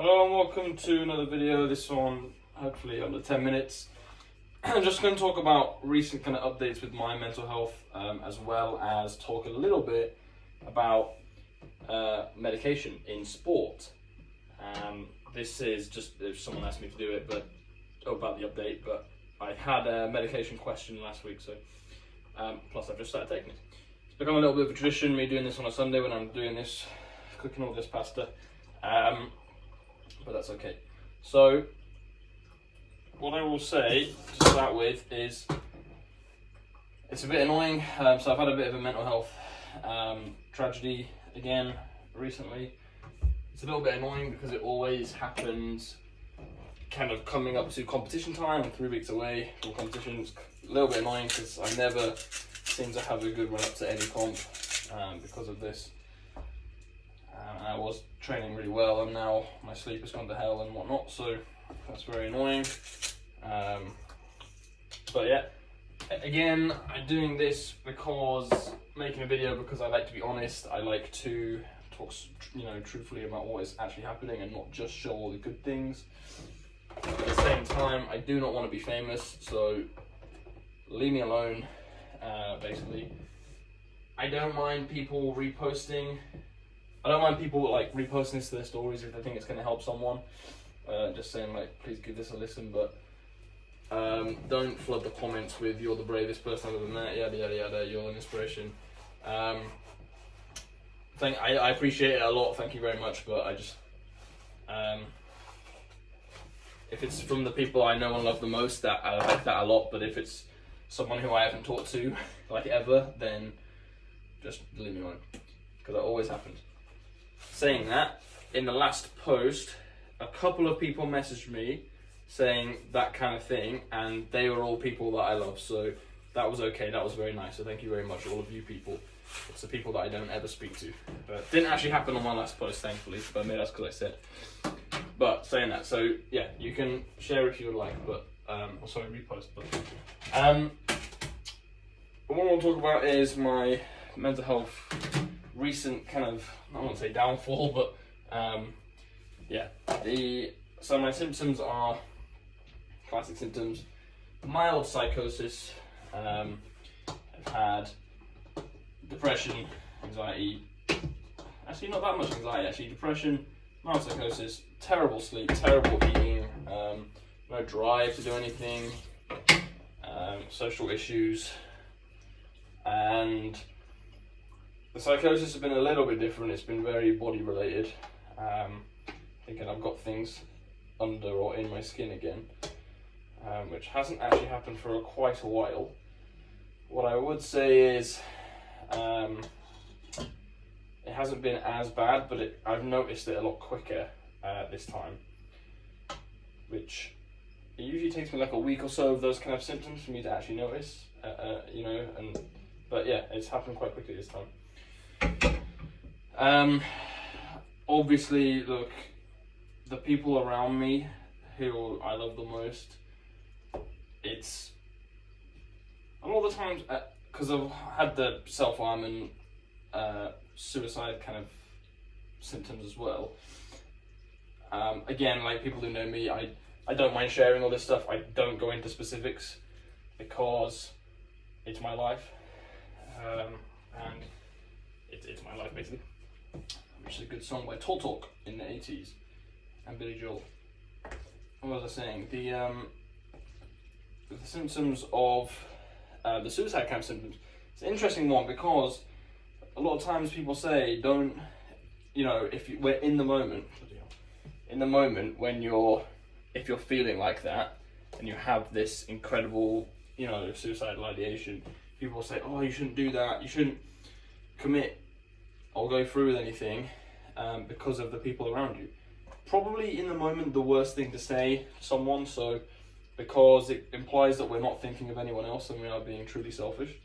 Hello and welcome to another video. This one hopefully under 10 minutes. I'm just going to talk about recent kind of updates with my mental health, as well as talk a little bit about medication in sport. This is just if someone asked me to do it, but about the update. But I had a medication question last week, so plus I've just started taking it. It's become a little bit of a tradition, me doing this on a Sunday when I'm doing this, cooking all this pasta. But that's okay. So, what I will say to start with is, it's a bit annoying. So I've had a bit of a mental health tragedy again recently. It's a little bit annoying because it always happens kind of coming up to competition time. I'm 3 weeks away from competition. It's a little bit annoying because I never seem to have a good run up to any comp because of this. I was training really well, and now my sleep has gone to hell and whatnot, so that's very annoying. But yeah, again, I'm doing this because making a video because I like to be honest. I like to talk, truthfully about what is actually happening and not just show all the good things. At the same time, I do not want to be famous, so leave me alone. Basically, I don't mind people reposting. I don't mind people reposting this to their stories if they think it's going to help someone. Just saying please give this a listen, but don't flood the comments with "you're the bravest person I've ever met," yada yada yada, "you're an inspiration." I appreciate it a lot. Thank you very much, but I just if it's from the people I know and love the most, that I like that a lot. But if it's someone who I haven't talked to ever, then just leave me alone, because that always happens. Saying that, in the last post, a couple of people messaged me saying that kind of thing, and they were all people that I love, so that was okay. That was very nice. So thank you very much, all of you people. It's the people that I don't ever speak to. But didn't actually happen on my last post, thankfully, but maybe that's because I said. But saying that, so yeah, you can share if you would like, but repost. But what I want to talk about is my mental health recent kind of, I won't say downfall, but so my symptoms are classic symptoms: mild psychosis. I've had depression, anxiety. Actually, not that much anxiety. Actually, depression, mild psychosis, terrible sleep, terrible eating, no drive to do anything, social issues, and the psychosis has been a little bit different. It's been very body related. Thinking I've got things under or in my skin again, which hasn't actually happened for quite a while. What I would say is it hasn't been as bad, but I've noticed it a lot quicker this time, which it usually takes me a week or so of those kind of symptoms for me to actually notice, but yeah, it's happened quite quickly this time. Obviously, look, the people around me who I love the most, it's a lot of the times, because I've had the self-harm and suicide kind of symptoms as well. Again, people who know me, I don't mind sharing all this stuff. I don't go into specifics because it's my life, and it's my life basically. Which is a good song by Tall Talk in the 80s and Billy Joel. What was I saying? The symptoms of the suicide kind of symptoms. It's an interesting one because a lot of times people say we're in the moment when if you're feeling like that and you have this incredible suicidal ideation, people say, oh, you shouldn't do that, you shouldn't commit or go through with anything because of the people around you. Probably in the moment the worst thing to say to someone, so because it implies that we're not thinking of anyone else and we are being truly selfish.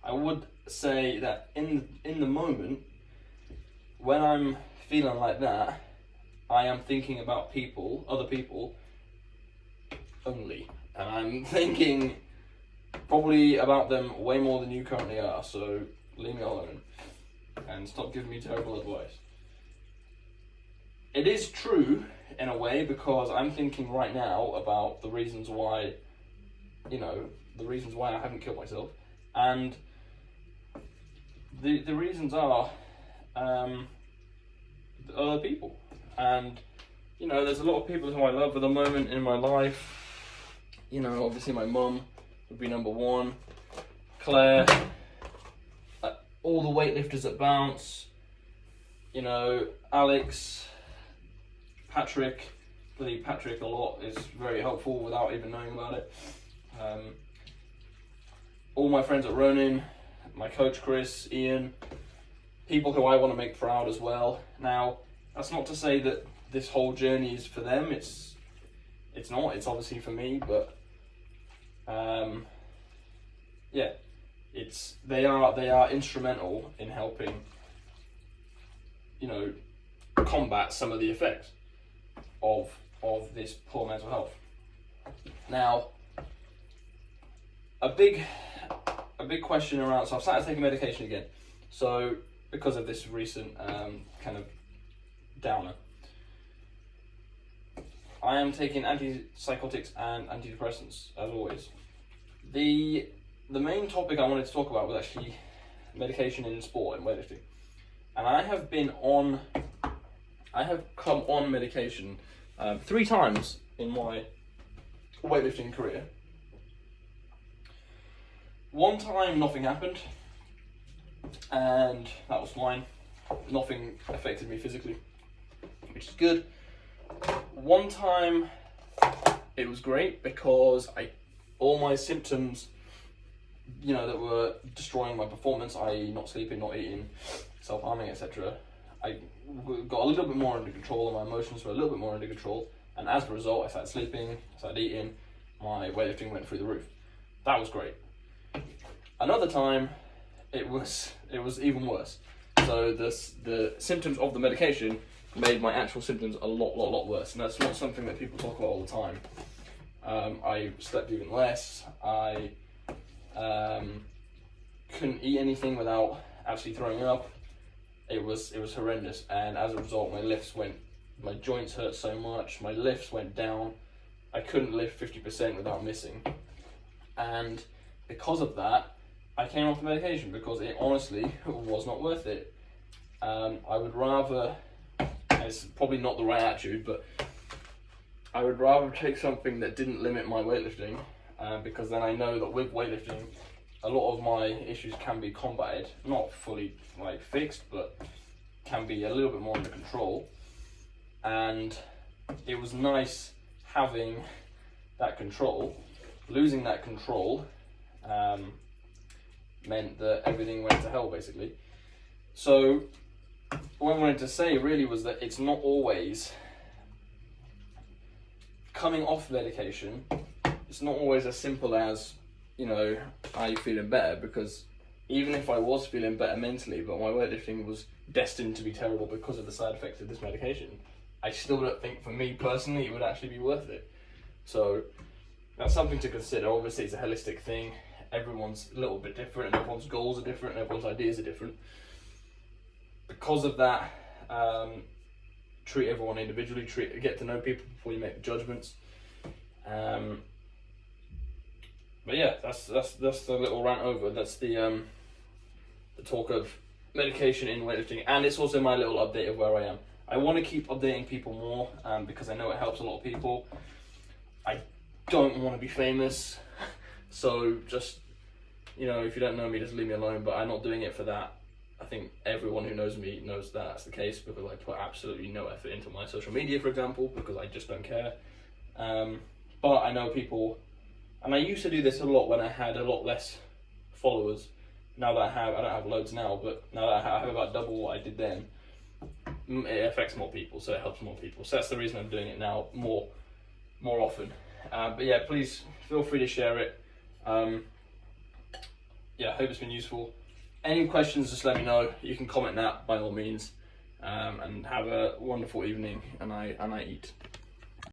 I would say that in the moment when I'm feeling like that, I am thinking about other people only, and I'm thinking probably about them way more than you currently are, so leave me alone and stop giving me terrible advice. it is true in a way, because I'm thinking right now about the reasons why, I haven't killed myself, and the reasons are other people, and there's a lot of people who I love at the moment in my life. Obviously my mum would be number one, Claire, all the weightlifters at Bounce, Alex, Patrick. Bloody Patrick a lot is very helpful without even knowing about it. All my friends at Ronin, my coach Chris, Ian, people who I want to make proud as well. Now, that's not to say that this whole journey is for them. It's not. It's obviously for me, but they are instrumental in helping combat some of the effects of this poor mental health. Now, a big question around. So I've started taking medication again. So because of this recent kind of downer, I am taking antipsychotics and antidepressants as always. The main topic I wanted to talk about was actually medication in sport and weightlifting, and I have come on medication 3 times in my weightlifting career. One time nothing happened, and that was fine. Nothing affected me physically, which is good. One time it was great because all my symptoms, that were destroying my performance, i.e. not sleeping, not eating, self-harming, etc., I got a little bit more under control, and my emotions were a little bit more under control, and as a result I started sleeping, I started eating, my weightlifting went through the roof. That was great. Another time it was even worse. So the symptoms of the medication made my actual symptoms a lot worse, and that's not something that people talk about all the time. I slept even less. I couldn't eat anything without actually throwing up. It was horrendous, and as a result, my joints hurt so much. My lifts went down. I couldn't lift 50% without missing, and because of that, I came off the medication because it honestly was not worth it. I would rather. It's probably not the right attitude, but I would rather take something that didn't limit my weightlifting, because then I know that with weightlifting, a lot of my issues can be combated, not fully fixed, but can be a little bit more under control. And it was nice having that control. Losing that control meant that everything went to hell, basically. So what I wanted to say really was that it's not always coming off medication. It's not always as simple as, are you feeling better? Because even if I was feeling better mentally, but my weightlifting was destined to be terrible because of the side effects of this medication, I still don't think, for me personally, it would actually be worth it. So that's something to consider. Obviously, it's a holistic thing. Everyone's a little bit different, and everyone's goals are different, and everyone's ideas are different. Because of that, treat everyone individually. Get to know people before you make judgments. But yeah, that's the little rant over. That's the talk of medication in weightlifting, and it's also my little update of where I am. I want to keep updating people more, because I know it helps a lot of people. I don't want to be famous, so just, if you don't know me, just leave me alone, but I'm not doing it for that. I think everyone who knows me knows that that's the case, because I put absolutely no effort into my social media, for example, because I just don't care. But I know people, and I used to do this a lot when I had a lot less followers. Now that I don't have loads now, but now that I have about double what I did then, it affects more people, so it helps more people. So that's the reason I'm doing it now more often. But yeah, please feel free to share it. Yeah, I hope it's been useful. Any questions, just let me know. You can comment that by all means. And have a wonderful evening, and I eat.